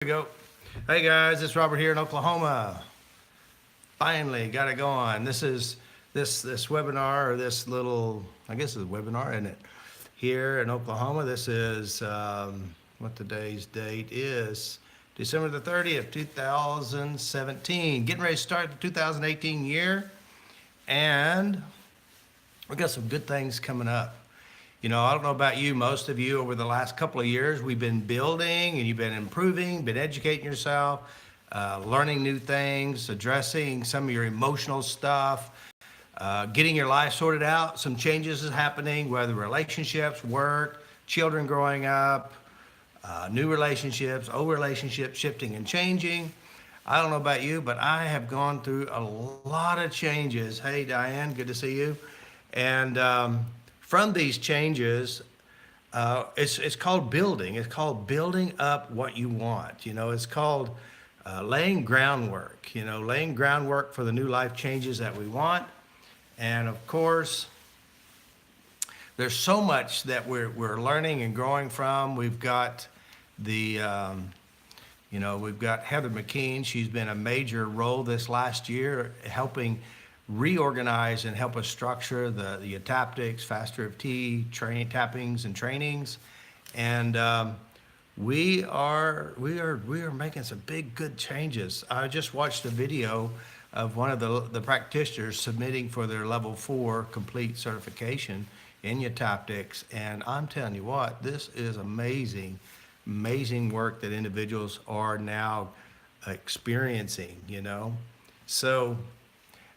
We go. Hey guys, it's Robert here in Oklahoma. Finally got it going. This is this webinar, or this little, I guess it's a webinar, isn't it? Here in Oklahoma. This is what today's date is. December the 30th, 2017. Getting ready to start the 2018 year, and we got some good things coming up. You know, I don't know about you, most of you over the last couple of years, we've been building and you've been improving, been educating yourself, learning new things, addressing some of your emotional stuff, getting your life sorted out. Some changes is happening, whether relationships, work, children growing up, new relationships, old relationships shifting and changing. I don't know about you, but I have gone through a lot of changes. Hey, Diane, good to see you. And from these changes, it's called building. It's called building up what you want. You know, it's called laying groundwork. You know, laying groundwork for the new life changes that we want. And of course, there's so much that we're learning and growing from. We've got the, we've got Heather McKean. She's been a major role this last year helping reorganize and help us structure the eutaptics, FasterEFT training, tappings and trainings, and we are making some big good changes. I just watched a video of one of the practitioners submitting for their level 4 complete certification in eutaptics, and I'm telling you what, this is amazing work that individuals are now experiencing. You know, so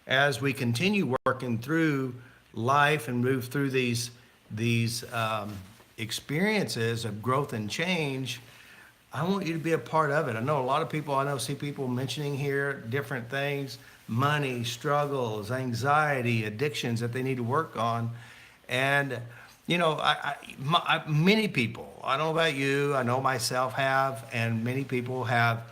as we continue working through life and move through these experiences of growth and change, I want you to be a part of it. I know a lot of people, see people mentioning here different things, money, struggles, anxiety, addictions that they need to work on. And, you know, many people, I don't know about you, I know myself have, and many people have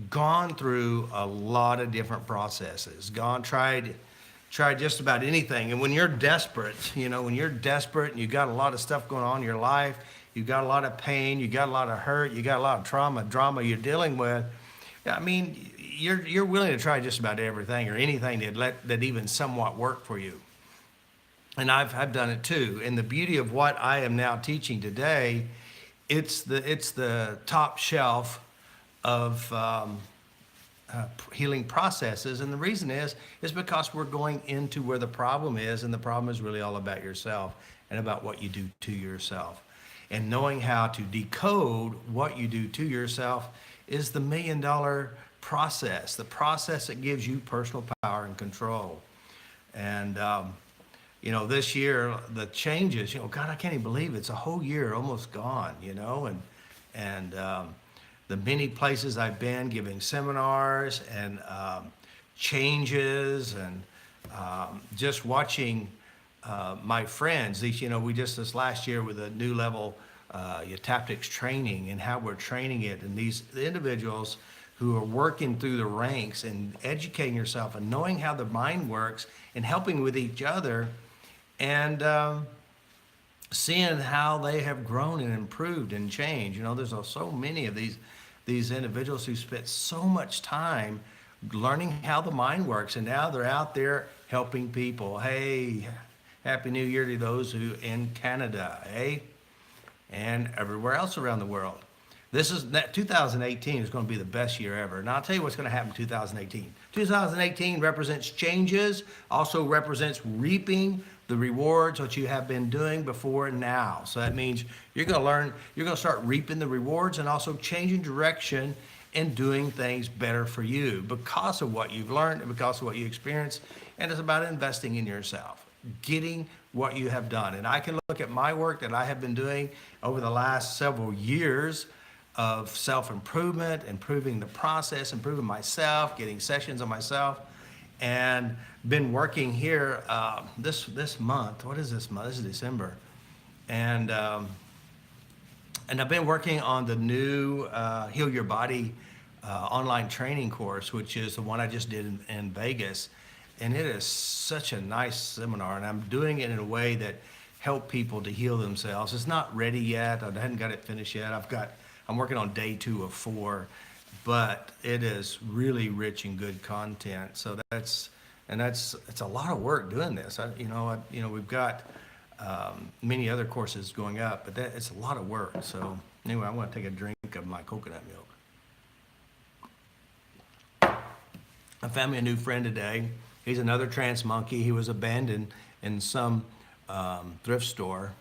gone through a lot of different processes, tried just about anything. And when you're desperate, you know, when you're desperate and you got a lot of stuff going on in your life, you got a lot of pain, you got a lot of hurt, you got a lot of drama you're dealing with, I mean, you're willing to try just about everything or anything that even somewhat work for you. And I've done it too. And the beauty of what I am now teaching today, it's the top shelf of healing processes. And the reason is because we're going into where the problem is, and the problem is really all about yourself and about what you do to yourself. And knowing how to decode what you do to yourself is the $1 million process, the process that gives you personal power and control. And you know, this year, the changes, you know, God, I can't even believe it's a whole year almost gone, you know, and the many places I've been giving seminars and changes, and just watching my friends. These, you know, we just this last year with a new level eutaptics training and how we're training it, and the individuals who are working through the ranks and educating yourself and knowing how the mind works and helping with each other, and seeing how they have grown and improved and changed. You know, there's so many of these individuals who spent so much time learning how the mind works, and now they're out there helping people. Hey, Happy New Year to those who in Canada, hey, and everywhere else around the world. 2018 is going to be the best year ever. And I'll tell you what's going to happen in 2018. 2018 represents changes, also represents reaping the rewards, what you have been doing before and now. So that means you're going to start reaping the rewards and also changing direction and doing things better for you because of what you've learned and because of what you experienced. And it's about investing in yourself, getting what you have done. And I can look at my work that I have been doing over the last several years of self-improvement, improving the process, improving myself, getting sessions on myself, and been working here this month. What is this month? This is December. And I've been working on the new Heal Your Body online training course, which is the one I just did in Vegas. And it is such a nice seminar, and I'm doing it in a way that help people to heal themselves. It's not ready yet. I hadn't got it finished yet. I I'm working on day 2 of 4, but it is really rich in good content. So it's a lot of work doing this. We've got many other courses going up, but it's a lot of work. So anyway, I'm going to take a drink of my coconut milk. I found me a new friend today. He's another trans monkey. He was abandoned in some thrift store.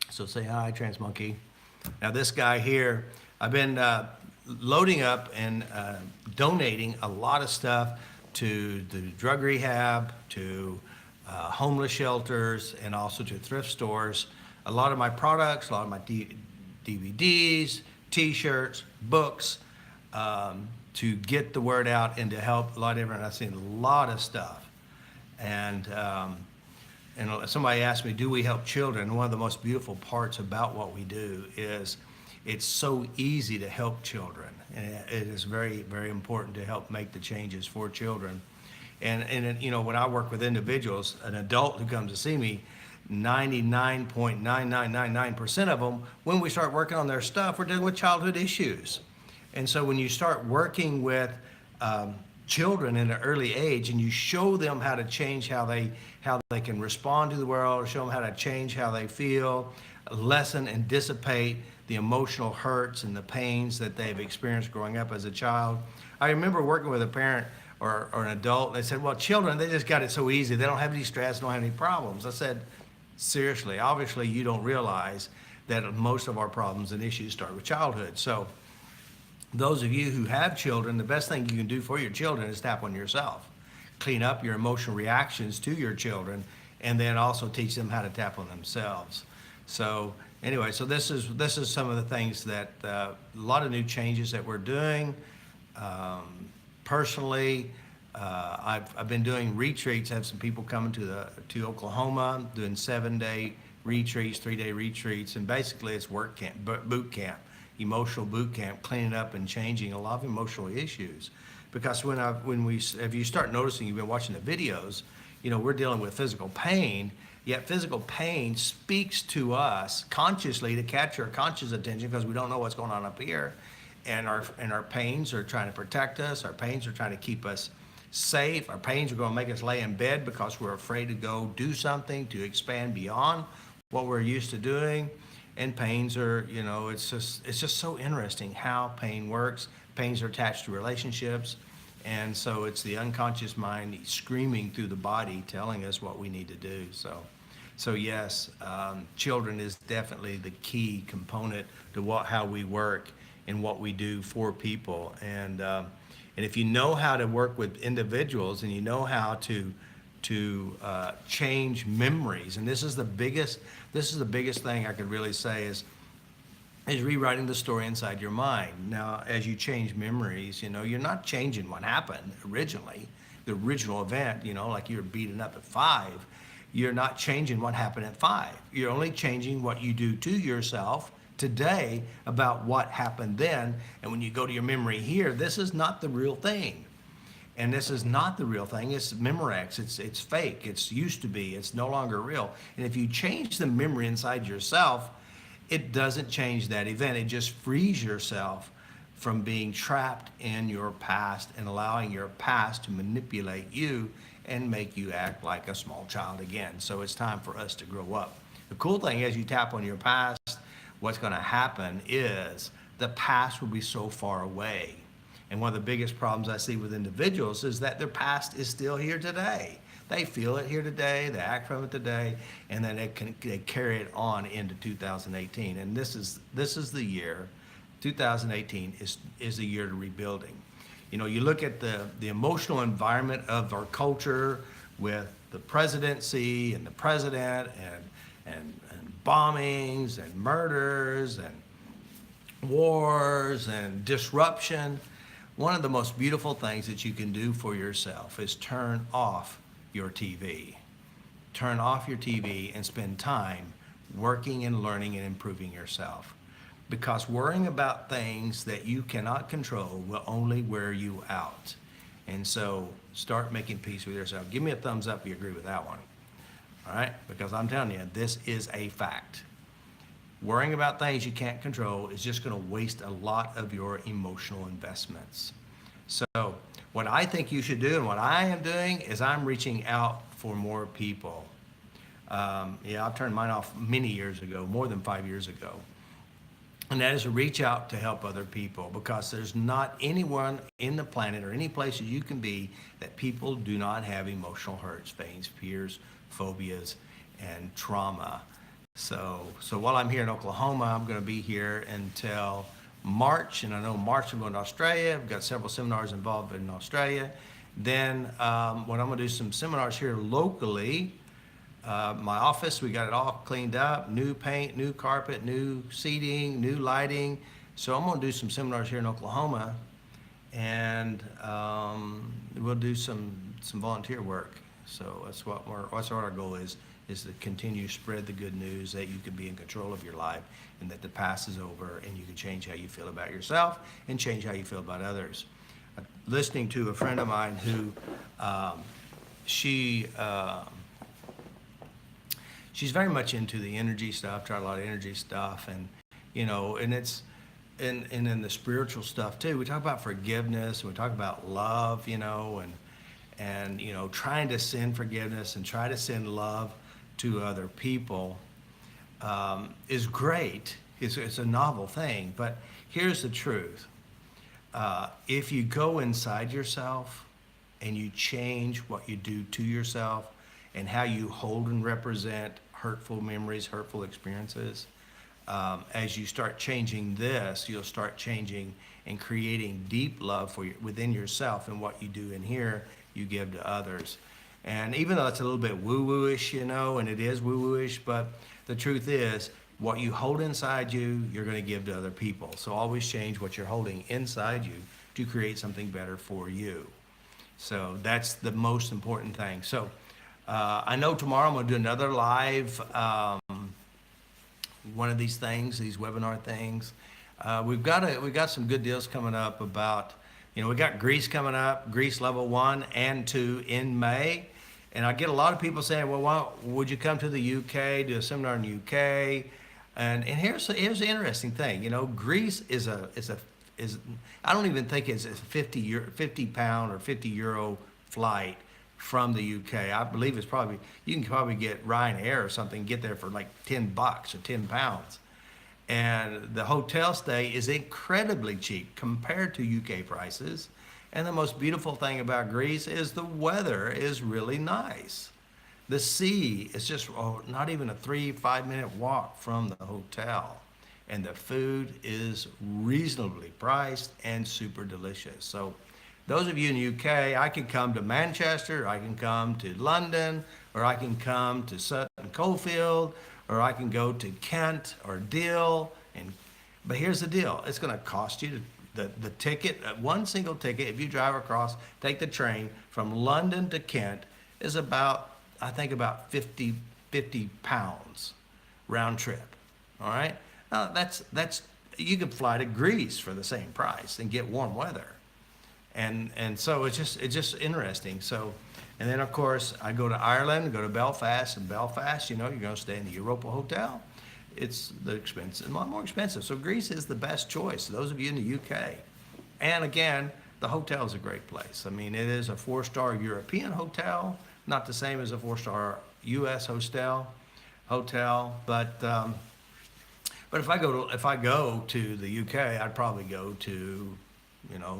So say hi, trans monkey. Now this guy here, I've been loading up and donating a lot of stuff to the drug rehab, to homeless shelters, and also to thrift stores. A lot of my products, a lot of my DVDs, t-shirts, books, to get the word out and to help a lot of everyone. I've seen a lot of stuff. And somebody asked me, do we help children? One of the most beautiful parts about what we do is it's so easy to help children. And it is very, very important to help make the changes for children. And when I work with individuals, an adult who comes to see me, 99.9999% of them, when we start working on their stuff, we're dealing with childhood issues. And so when you start working with children in an early age and you show them how to change how they can respond to the world, show them how to change how they feel, lessen and dissipate the emotional hurts and the pains that they've experienced growing up as a child. I remember working with a parent or an adult, and they said, well, children, they just got it so easy. They don't have any stress, don't have any problems. I said, seriously, obviously you don't realize that most of our problems and issues start with childhood. So those of you who have children, the best thing you can do for your children is tap on yourself. Clean up your emotional reactions to your children, and then also teach them how to tap on themselves. So anyway, so this is some of the things that a lot of new changes that we're doing. Personally, I've been doing retreats. I have some people coming to Oklahoma, doing 7-day retreats, 3-day retreats, and basically it's work camp, boot camp. Emotional boot camp, cleaning up and changing a lot of emotional issues. Because if you start noticing, you've been watching the videos, we're dealing with physical pain, yet physical pain speaks to us consciously to catch our conscious attention because we don't know what's going on up here. And our pains are trying to protect us, our pains are trying to keep us safe, our pains are going to make us lay in bed because we're afraid to go do something, to expand beyond what we're used to doing. And pains are, it's just so interesting how pain works. Pains are attached to relationships. And so it's the unconscious mind screaming through the body, telling us what we need to do. So yes, children is definitely the key component to how we work and what we do for people. And if you know how to work with individuals and you know how to change memories, and this is the biggest thing I could really say is rewriting the story inside your mind. Now, as you change memories, you're not changing what happened originally, the original event, like you were beaten up at 5. You're not changing what happened at 5. You're only changing what you do to yourself today about what happened then. And when you go to your memory here, this is not the real thing. And this is not the real thing. It's Memorex. It's fake. It's used to be. It's no longer real. And if you change the memory inside yourself, it doesn't change that event. It just frees yourself from being trapped in your past and allowing your past to manipulate you and make you act like a small child again. So it's time for us to grow up. The cool thing is you tap on your past, what's going to happen is the past will be so far away. And one of the biggest problems I see with individuals is that their past is still here today. They feel it here today, they act from it today, and then they carry it on into 2018. And this is the year, 2018 is the year to rebuilding. You look at the emotional environment of our culture with the presidency and the president and bombings and murders and wars and disruption. One of the most beautiful things that you can do for yourself is turn off your TV. Turn off your TV and spend time working and learning and improving yourself. Because worrying about things that you cannot control will only wear you out. And so start making peace with yourself. Give me a thumbs up if you agree with that one. All right? Because I'm telling you, this is a fact. Worrying about things you can't control is just going to waste a lot of your emotional investments. So what I think you should do and what I am doing is I'm reaching out for more people. Yeah, I've turned mine off many years ago, more than 5 years ago. And that is to reach out to help other people, because there's not anyone in the planet or any place that you can be that people do not have emotional hurts, pains, fears, phobias, and trauma. So while I'm here in Oklahoma, I'm going to be here until March, and I know March I'm going to Australia. I've got several seminars involved in Australia. Then when I'm going to do some seminars here locally, my office, we got it all cleaned up, new paint, new carpet, new seating, new lighting. So I'm going to do some seminars here in Oklahoma, and we'll do some volunteer work. So that's what our goal is to continue to spread the good news that you can be in control of your life, and that the past is over, and you can change how you feel about yourself and change how you feel about others. Listening to a friend of mine who she's very much into the energy stuff, tried a lot of energy stuff, and it's and in the spiritual stuff too. We talk about forgiveness, and we talk about love, and trying to send forgiveness and try to send love to other people is great. It's a novel thing, but here's the truth. If you go inside yourself and you change what you do to yourself and how you hold and represent hurtful memories, hurtful experiences, as you start changing this, you'll start changing and creating deep love within yourself, and what you do in here, you give to others. And even though it's a little bit woo-woo-ish, and it is woo-woo-ish, but the truth is, what you hold inside you, you're going to give to other people. So always change what you're holding inside you to create something better for you. So that's the most important thing. So I know tomorrow I'm going to do another live one of these things, these webinar things. We've got some good deals coming up about, we got Greece coming up, Greece level 1 and 2 in May. And I get a lot of people saying, well, would you come to the UK, do a seminar in the UK? And here's the interesting thing. Greece is I don't even think it's a 50 pound or 50 euro flight from the UK. I believe you can probably get Ryanair or something, get there for like $10 or 10 pounds. And the hotel stay is incredibly cheap compared to UK prices. And the most beautiful thing about Greece is the weather is really nice. The sea is just not even a 3-5 minute walk from the hotel. And the food is reasonably priced and super delicious. So those of you in the UK, I can come to Manchester, I can come to London, or I can come to Sutton Coldfield, or I can go to Kent or Deal. But here's the deal. It's going to cost you the ticket, one single ticket, if you drive across, take the train from London to Kent, is about 50 pounds round trip. All right? That's you could fly to Greece for the same price and get warm weather. And so it's just interesting. So, and then of course I go to Ireland, go to Belfast, and Belfast, you're going to stay in the Europa Hotel. It's a lot more expensive. So Greece is the best choice. Those of you in the UK, and again, the hotel is a great place. I mean, it is a 4-star European hotel, not the same as a 4-star U.S. hotel, but if I go to the UK, I'd probably go to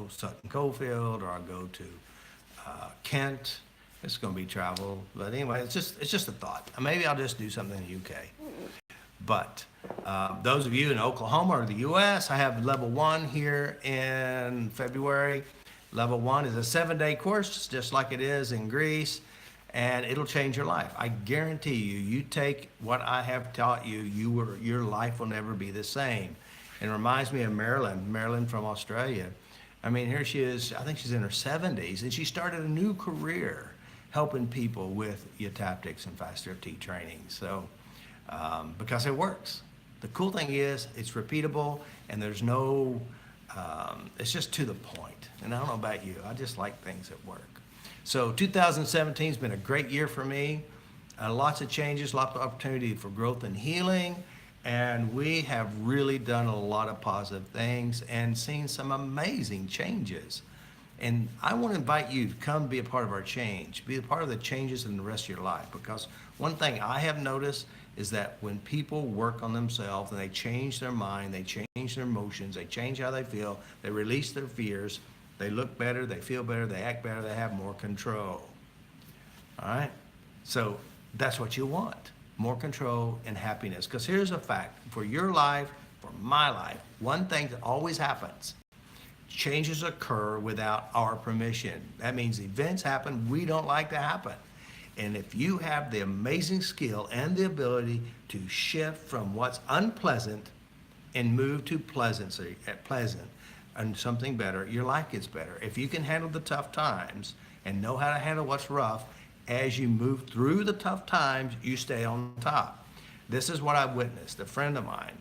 Sutton Coldfield, or I'll go to Kent. It's going to be travel, but anyway, it's just a thought. Maybe I'll just do something in the UK. But those of you in Oklahoma or the U.S., I have level 1 here in February. Level 1 is a 7-day course, just like it is in Greece, and it'll change your life. I guarantee you, you take what I have taught you, your life will never be the same. It reminds me of Marilyn from Australia. I mean, here she is, I think she's in her 70s, and she started a new career helping people with eutaptics and FasterEFT training. So, because it works. The cool thing is it's repeatable, and there's no, it's just to the point. And I don't know about you, I just like things that work. So 2017 has been a great year for me. Lots of changes, lots of opportunity for growth and healing. And we have really done a lot of positive things and seen some amazing changes. And I want to invite you to come be a part of our change, be a part of the changes in the rest of your life. Because one thing I have noticed is that when people work on themselves and they change their mind, they change their emotions, they change how they feel, they release their fears, they look better, they feel better, they act better, they have more control. All right? So that's what you want, more control and happiness. Because here's a fact, for your life, for my life, one thing that always happens, changes occur without our permission. That means events happen we don't like to happen. And if you have the amazing skill and the ability to shift from what's unpleasant and move to pleasant and something better, your life gets better. If you can handle the tough times and know how to handle what's rough, as you move through the tough times, you stay on top. This is what I've witnessed. A friend of mine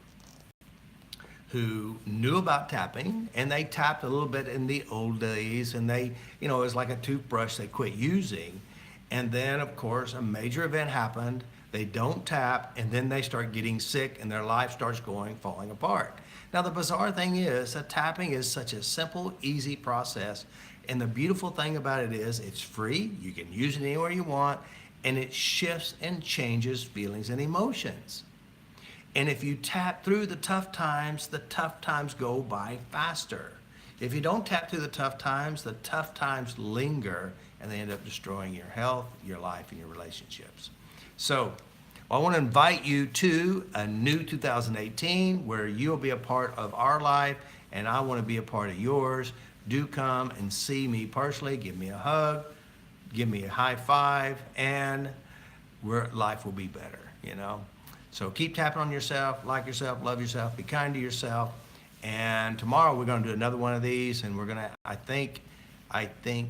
who knew about tapping, and they tapped a little bit in the old days, and they, it was like a toothbrush they quit using. And then, of course, a major event happened. They don't tap, and then they start getting sick, and their life starts falling apart. Now, the bizarre thing is that tapping is such a simple, easy process. And the beautiful thing about it is it's free. You can use it anywhere you want, and it shifts and changes feelings and emotions. And if you tap through the tough times go by faster. If you don't tap through the tough times linger, and they end up destroying your health, your life, and your relationships. So I want to invite you to a new 2018 where you'll be a part of our life, and I want to be a part of yours. Do come and see me personally, give me a hug, give me a high five, and life will be better, So keep tapping on yourself, like yourself, love yourself, be kind to yourself. And tomorrow we're going to do another one of these, and we're going to, I think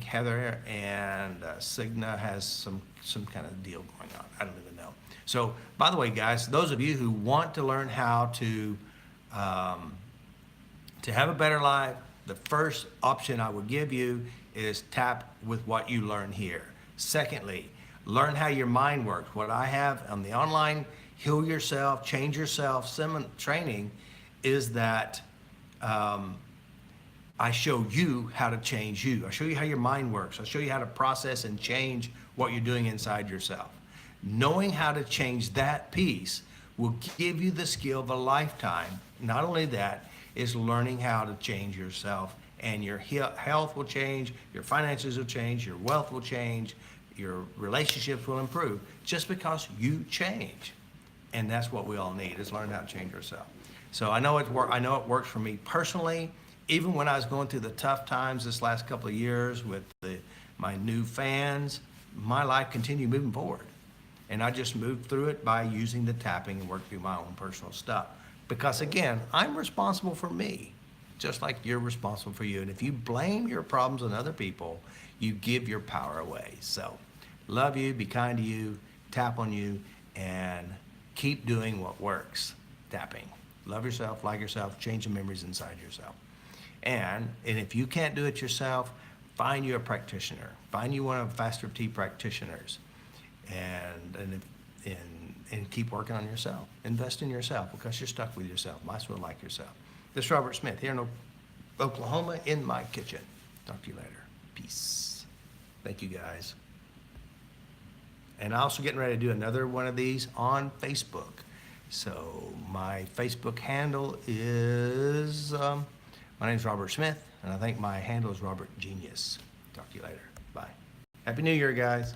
Heather and Cigna has some kind of deal going on. I don't even know. So, by the way, guys, those of you who want to learn how to have a better life, the first option I would give you is tap with what you learn here. Secondly, learn how your mind works. What I have on the online Heal Yourself, Change Yourself training is that I show you how to change you. I show you how your mind works. I show you how to process and change what you're doing inside yourself. Knowing how to change that piece will give you the skill of a lifetime. Not only that, is learning how to change yourself, and your health will change, your finances will change, your wealth will change, your relationships will improve just because you change. And that's what we all need, is learn how to change ourselves. So I know it works for me personally. Even when I was going through the tough times this last couple of years with my new fans, my life continued moving forward. And I just moved through it by using the tapping and work through my own personal stuff. Because again, I'm responsible for me, just like you're responsible for you. And if you blame your problems on other people, you give your power away. So love you, be kind to you, tap on you, and keep doing what works. Tapping. Love yourself, like yourself, change the memories inside yourself. And if you can't do it yourself, find you a practitioner. Find you one of FasterEFT practitioners, and keep working on yourself. Invest in yourself, because you're stuck with yourself. Might as well like yourself. This is Robert Smith here in Oklahoma in my kitchen. Talk to you later. Peace. Thank you, guys. And I'm also getting ready to do another one of these on Facebook. So my Facebook handle is, my name's Robert Smith, and I think my handle is Robert Genius. Talk to you later. Bye. Happy New Year, guys.